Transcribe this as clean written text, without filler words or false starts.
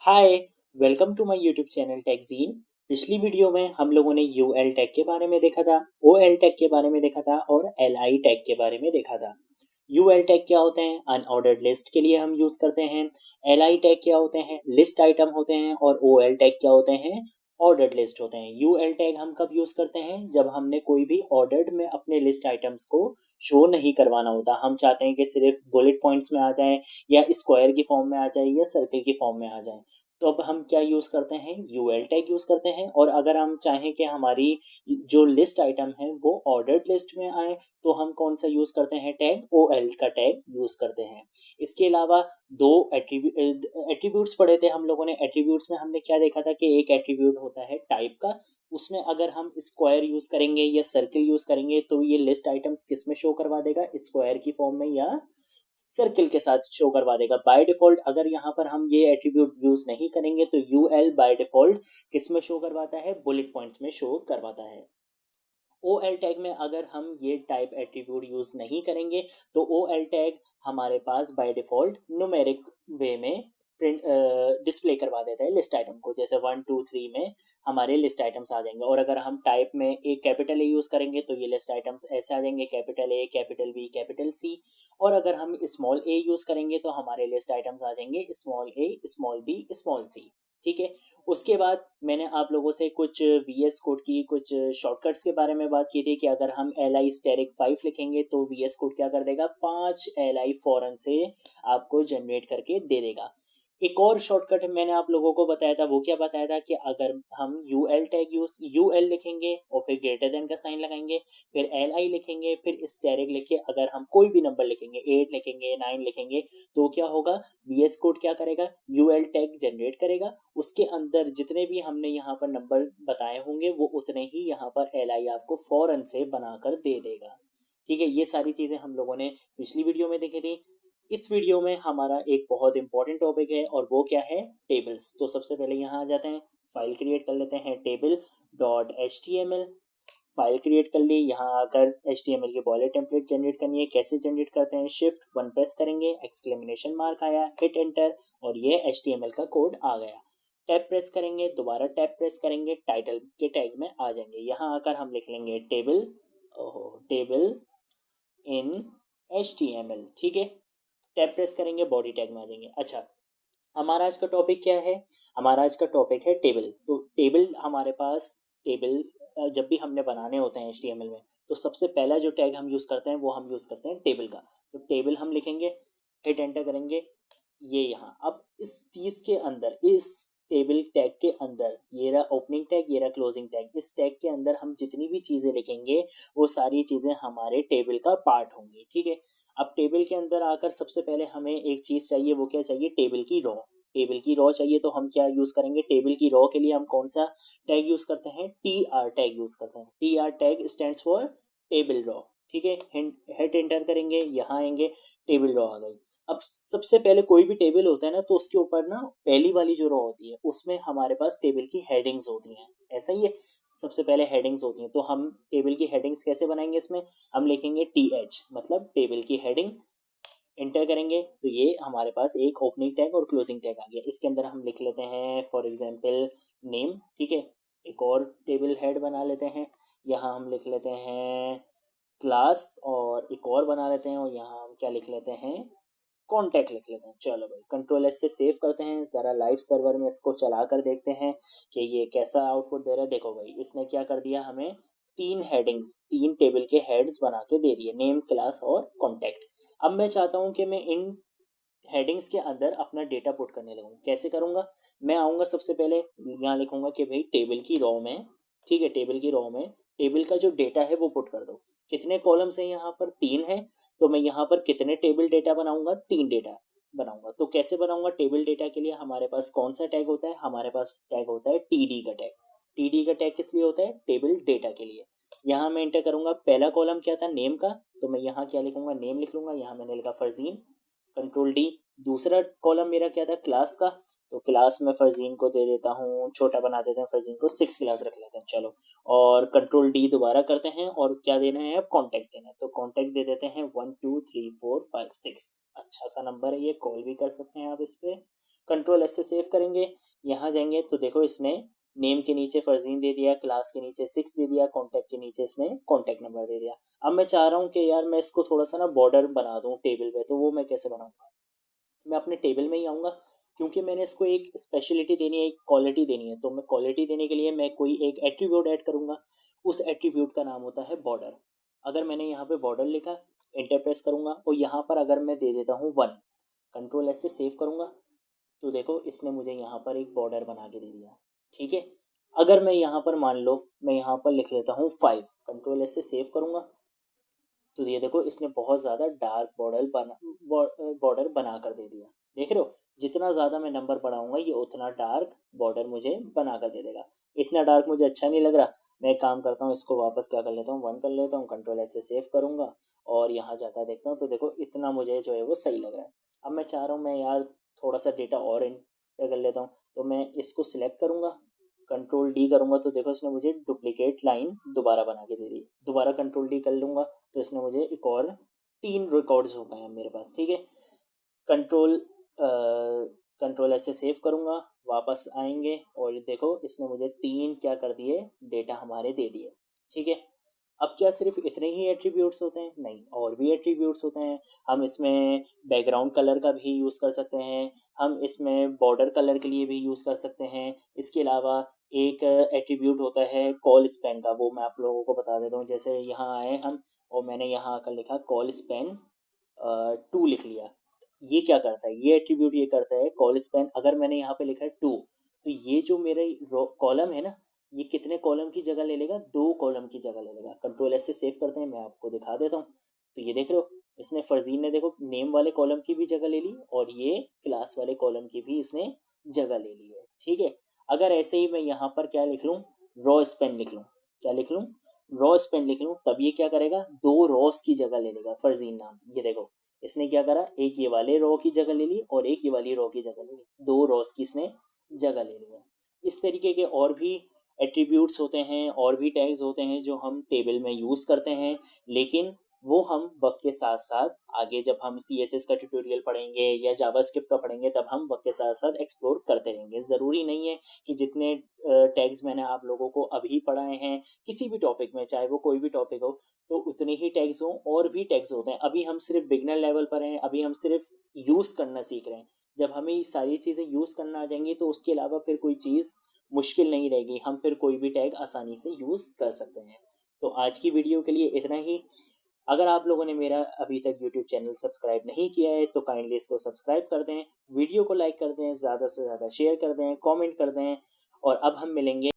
Hi, welcome to my YouTube channel टेकजीन। पिछली video में हम लोगों ने यूएल टैग के बारे में देखा था, ओएल टैग के बारे में देखा था और एलआई टैग के बारे में देखा था। यूएल टैग क्या होते हैं? अनऑर्डर्ड लिस्ट के लिए हम यूज़ करते हैं। एलआई टैग क्या होते हैं? लिस्ट आइटम होते हैं। और ओएल टैग क्या होते हैं? ऑर्डर्ड लिस्ट होते हैं। यूएल टैग हम कब यूज़ करते हैं? जब हमने कोई भी ऑर्डर्ड में अपने लिस्ट आइटम्स को शो नहीं करवाना होता। हम चाहते हैं कि सिर्फ बुलेट पॉइंट्स में आ जाए, या स्क्वायर की फॉर्म में आ जाए, या सर्कल की फॉर्म में आ जाए। तो अब हम क्या यूज़ करते हैं? यूएल टैग यूज़ करते हैं। और अगर हम चाहें कि हमारी जो लिस्ट आइटम है वो ऑर्डर्ड लिस्ट में आए, तो हम कौन सा यूज़ करते हैं टैग? ओएल का टैग यूज़ करते हैं। इसके अलावा दो एट्रीब्यूट्स पढ़े थे हम लोगों ने। एट्रीब्यूट्स में हमने क्या देखा था कि एक एट्रीब्यूट होता है टाइप का। उसमें अगर हम स्क्वायर यूज़ करेंगे या सर्किल यूज़ करेंगे तो ये लिस्ट आइटम्स किस में शो करवा देगा? स्क्वायर की फॉर्म में या सर्किल के साथ शो करवा देगा बाय डिफॉल्ट। अगर यहाँ पर हम ये एट्रीब्यूट यूज नहीं करेंगे तो यूएल बाय डिफॉल्ट किस में शो करवाता है? बुलेट पॉइंट्स में शो करवाता है। ओ एल टैग में अगर हम ये टाइप एट्रीब्यूट यूज नहीं करेंगे तो ओ एल टैग हमारे पास बाय डिफॉल्ट न्यूमेरिक वे में प्रिंट डिस्प्ले करवा देता है लिस्ट आइटम को। जैसे 1 2 3 में हमारे लिस्ट आइटम्स आ जाएंगे। और अगर हम टाइप में एक कैपिटल ए यूज़ करेंगे तो ये लिस्ट आइटम्स ऐसे आ जाएंगे, capital A, capital B, capital C. और अगर हम स्मॉल ए यूज़ करेंगे तो हमारे लिस्ट आइटम्स आ जाएंगे स्मॉल ए, स्मॉल बी, स्मॉल सी। ठीक है। उसके बाद मैंने आप लोगों से कुछ वीएस कोड की कुछ शॉर्टकट्स के बारे में बात की थी कि अगर हम एल आई स्टेरिक 5 लिखेंगे तो वीएस कोड क्या कर देगा? 5 एल आई फॉरन से आपको जनरेट करके दे देगा। एक और शॉर्टकट मैंने आप लोगों को बताया था, वो क्या बताया था कि अगर हम यूएल टैग यूएल लिखेंगे और फिर ग्रेटर देन का साइन लगाएंगे, फिर एल आई लिखेंगे, फिर स्टेरिक लिखे अगर हम कोई भी नंबर लिखेंगे, 8 लिखेंगे, 9 लिखेंगे, तो क्या होगा? वीएस कोड क्या करेगा? यूएल टैग जनरेट करेगा। उसके अंदर जितने भी हमने यहाँ पर नंबर बताए होंगे वो उतने ही यहाँ पर एल आई आपको फौरन से बनाकर दे देगा। ठीक है। ये सारी चीज़ें हम लोगों ने पिछली वीडियो में देखी थी। इस वीडियो में हमारा एक बहुत इंपॉर्टेंट टॉपिक है और वो क्या है? टेबल्स। तो सबसे पहले यहाँ आ जाते हैं, फाइल क्रिएट कर लेते हैं table dot H T M L. File create कर ली। यहाँ आकर एच टी एम एल की बॉयलर टेम्पलेट जनरेट करनी है। कैसे जनरेट करते हैं? Shift 1 प्रेस करेंगे, एक्सक्लेमेशन मार्क आया, हिट एंटर और ये एच टी एम एल का कोड आ गया। टैब प्रेस करेंगे, दोबारा टैब प्रेस करेंगे, टाइटल के टैग में आ जाएंगे। यहाँ आकर हम लिख लेंगे टेबल, टेबल इन एच टी एम एल। ठीक है। टैब प्रेस करेंगे, बॉडी टैग में आ जाएंगे। अच्छा, हमारा आज का टॉपिक क्या है? हमारा आज का टॉपिक है टेबल। तो टेबल हमारे पास, टेबल जब भी हमने बनाने होते हैं HTML में, तो सबसे पहला जो टैग हम यूज़ करते हैं वो हम यूज़ करते हैं टेबल का। तो टेबल हम लिखेंगे, हिट एंटर करेंगे, ये यहाँ। अब इस चीज़ के अंदर, इस टेबल टैग के अंदर, ये रहा ओपनिंग टैग, ये रहा क्लोजिंग टैग, इस टैग के अंदर हम जितनी भी चीज़ें लिखेंगे वो सारी चीज़ें हमारे टेबल का पार्ट होंगी। ठीक है। अब टेबल के अंदर आकर सबसे पहले हमें एक चीज़ चाहिए, वो क्या चाहिए? टेबल की रॉ। टेबल की रॉ चाहिए तो हम क्या यूज़ करेंगे? टेबल की रॉ के लिए हम कौन सा टैग यूज़ करते हैं? TR टैग यूज़ करते हैं। TR tag stands for table raw. ठीक है। हेड एंटर करेंगे, यहाँ आएंगे, टेबल रॉ आ गई। अब सबसे पहले कोई भी टेबल होता है ना, तो उसके ऊपर ना पहली वाली जो रॉ होती है उसमें हमारे पास टेबल की हेडिंग्स होती हैं। ऐसा ही है, सबसे पहले हेडिंग्स होती हैं। तो हम टेबल की हेडिंग्स कैसे बनाएंगे? इसमें हम लिखेंगे TH, मतलब टेबल की हेडिंग। एंटर करेंगे तो ये हमारे पास एक ओपनिंग टैग और क्लोजिंग टैग आ गया। इसके अंदर हम लिख लेते हैं फॉर एग्जांपल नेम। ठीक है। एक और टेबल हेड बना लेते हैं, यहाँ हम लिख लेते हैं क्लास, और एक और बना लेते हैं और यहाँ हम क्या लिख लेते हैं? कॉन्टैक्ट लिख लेते हैं। चलो भाई, कंट्रोल S से सेव करते हैं। ज़रा लाइव सर्वर में इसको चला कर देखते हैं कि ये कैसा आउटपुट दे रहा है। देखो भाई, इसने क्या कर दिया? हमें 3 हेडिंग्स, 3 टेबल के हेड्स बना के दे दिए, नेम, क्लास और कॉन्टैक्ट। अब मैं चाहता हूँ कि मैं इन हेडिंग्स के अंदर अपना डेटा पुट करने लगूँ। कैसे करूँगा? मैं आऊँगा, सबसे पहले यहाँ लिखूँगा कि भाई टेबल की रॉ में, ठीक है, टेबल की रॉ में टेबल का जो डेटा है वो पुट कर दो। कितने कॉलम्स हैं यहाँ पर? 3 है। तो मैं यहाँ पर कितने टेबल डेटा बनाऊँगा? 3 डेटा बनाऊँगा। तो कैसे बनाऊँगा? टेबल डेटा के लिए हमारे पास कौन सा टैग होता है? हमारे पास टैग होता है TD का टैग। TD का टैग किस लिए होता है? टेबल डेटा के लिए। यहाँ मैं एंटर करूँगा। पहला कॉलम क्या था? नेम का। तो मैं यहाँ क्या लिखूँगा? नेम लिख लूँगा। यहाँ मैंने लिखा फरजीन, कंट्रोल D। दूसरा कॉलम मेरा क्या था? क्लास का। तो क्लास में फरजीन को दे देता हूँ, छोटा बना देते हैं, फरजीन को 6 क्लास रख लेते हैं। चलो, और कंट्रोल D दोबारा करते हैं और क्या देना है? अब कॉन्टैक्ट देना है। तो कॉन्टैक्ट दे देते हैं 1 2 3 4 5 6। अच्छा सा नंबर है ये, कॉल भी कर सकते हैं आप इस पर। कंट्रोल एस से सेव करेंगे, यहाँ जाएंगे तो देखो इसने नेम के नीचे फरजीन दे दिया, क्लास के नीचे 6 दे दिया, कॉन्टैक्ट के नीचे इसने कॉन्टैक्ट नंबर दे दिया। अब मैं चाह रहा हूँ कि यार मैं इसको थोड़ा सा ना बॉर्डर बना दूँ टेबल पे, तो वो मैं कैसे बनाऊँगा? मैं अपने टेबल में ही आऊँगा, क्योंकि मैंने इसको एक स्पेशलिटी देनी है, एक क्वालिटी देनी है, तो मैं क्वालिटी देने के लिए मैं कोई एक एट्रीब्यूट ऐड करूँगा। उस एट्रीब्यूट का नाम होता है बॉर्डर। अगर मैंने यहाँ पे बॉर्डर लिखा, एंटर प्रेस करूँगा और यहाँ पर अगर मैं दे देता हूँ 1, कंट्रोल एस से सेव करूँगा, तो देखो इसने मुझे यहाँ पर एक बॉर्डर बना के दे दिया। ठीक है, अगर मैं यहाँ पर मान लो मैं यहाँ पर लिख लेता हूँ 5, कंट्रोल एस से सेव करूँगा, तो ये देखो इसने बहुत ज़्यादा डार्क बॉर्डर बना कर दे दिया। देख रहे हो, जितना ज़्यादा मैं नंबर बढ़ाऊंगा ये उतना डार्क बॉर्डर मुझे बना कर दे देगा। इतना डार्क मुझे अच्छा नहीं लग रहा, मैं एक काम करता हूँ, इसको वापस क्या कर लेता हूँ, 1 कर लेता हूँ, कंट्रोल एस से सेव करूँगा और यहाँ जाकर देखता हूँ, तो देखो इतना मुझे जो है वो सही लग रहा है। अब मैं चाह रहा हूँ मैं यार थोड़ा सा डेटा और एंटर कर लेता हूँ, तो मैं इसको सिलेक्ट करूँगा, कंट्रोल डी करूँगा, तो देखो इसने मुझे डुप्लीकेट लाइन दोबारा बना के दे दी। दोबारा कंट्रोल डी कर लूँगा तो इसने मुझे एक और 3 रिकॉर्ड्स हो गए हैं मेरे पास। ठीक है, कंट्रोल कंट्रोल ऐसे सेव करूँगा, वापस आएंगे और देखो इसने मुझे 3 क्या कर दिए, डेटा हमारे दे दिए। ठीक है, अब क्या सिर्फ इतने ही एट्रीब्यूट्स होते हैं? नहीं, और भी एट्रीब्यूट्स होते हैं। हम इसमें बैकग्राउंड कलर का भी यूज़ कर सकते हैं, हम इसमें बॉर्डर कलर के लिए भी यूज़ कर सकते हैं। इसके अलावा एक एट्रीब्यूट होता है कॉल स्पैन का, वो मैं आप लोगों को बता देता हूँ। जैसे यहाँ आए हम और मैंने यहाँ आकर लिखा कॉल स्पैन 2 लिख लिया। ये क्या करता है, ये एट्रीब्यूट ये करता है कॉल स्पैन, अगर मैंने यहाँ पे लिखा है 2, तो ये जो मेरे कॉलम है ना, ये कितने कॉलम की जगह ले लेगा, 2 कॉलम की जगह ले लेगा। कंट्रोल एस से सेव करते हैं, मैं आपको दिखा देता हूँ। तो ये देख रहे हो, इसने फरजीन ने देखो नेम वाले कॉलम की भी जगह ले ली और ये क्लास वाले कॉलम की भी इसने जगह ले ली है। ठीक है, अगर ऐसे ही मैं यहाँ पर क्या लिख लूँ, रॉ स्पेन लिख लूँ, क्या लिख लूँ, रॉ स्पेन लिख लूँ, तब ये क्या करेगा, 2 रॉस की जगह ले लेगा फरजीन नाम। ये देखो इसने क्या करा, एक ये वाले रो की जगह ले ली और एक ये वाली रो की जगह ले ली, 2 रॉस की इसने जगह ले लिया। इस तरीके के और भी एट्रीब्यूट्स होते हैं, और भी टैग्स होते हैं जो हम टेबल में यूज़ करते हैं, लेकिन वो हम वक्त के साथ साथ आगे जब हम CSS का ट्यूटोरियल पढ़ेंगे या जावास्क्रिप्ट का पढ़ेंगे, तब हम वक्त के साथ साथ एक्सप्लोर करते रहेंगे। ज़रूरी नहीं है कि जितने टैग्स मैंने आप लोगों को अभी पढ़ाए हैं किसी भी टॉपिक में, चाहे वो कोई भी टॉपिक हो, तो उतने ही टैग्स हों, और भी टैग्स होते हैं। अभी हम सिर्फ बिगनर लेवल पर हैं, अभी हम सिर्फ यूज़ करना सीख रहे हैं। जब हमें ये सारी चीज़ें यूज़ करना आ जाएंगी तो उसके अलावा फिर कोई चीज़ मुश्किल नहीं रहेगी, हम फिर कोई भी टैग आसानी से यूज़ कर सकते हैं। तो आज की वीडियो के लिए इतना ही। अगर आप लोगों ने मेरा अभी तक यूट्यूब चैनल सब्सक्राइब नहीं किया है तो काइंडली इसको सब्सक्राइब कर दें, वीडियो को लाइक कर दें, ज़्यादा से ज़्यादा शेयर कर दें, कमेंट कर दें, और अब हम मिलेंगे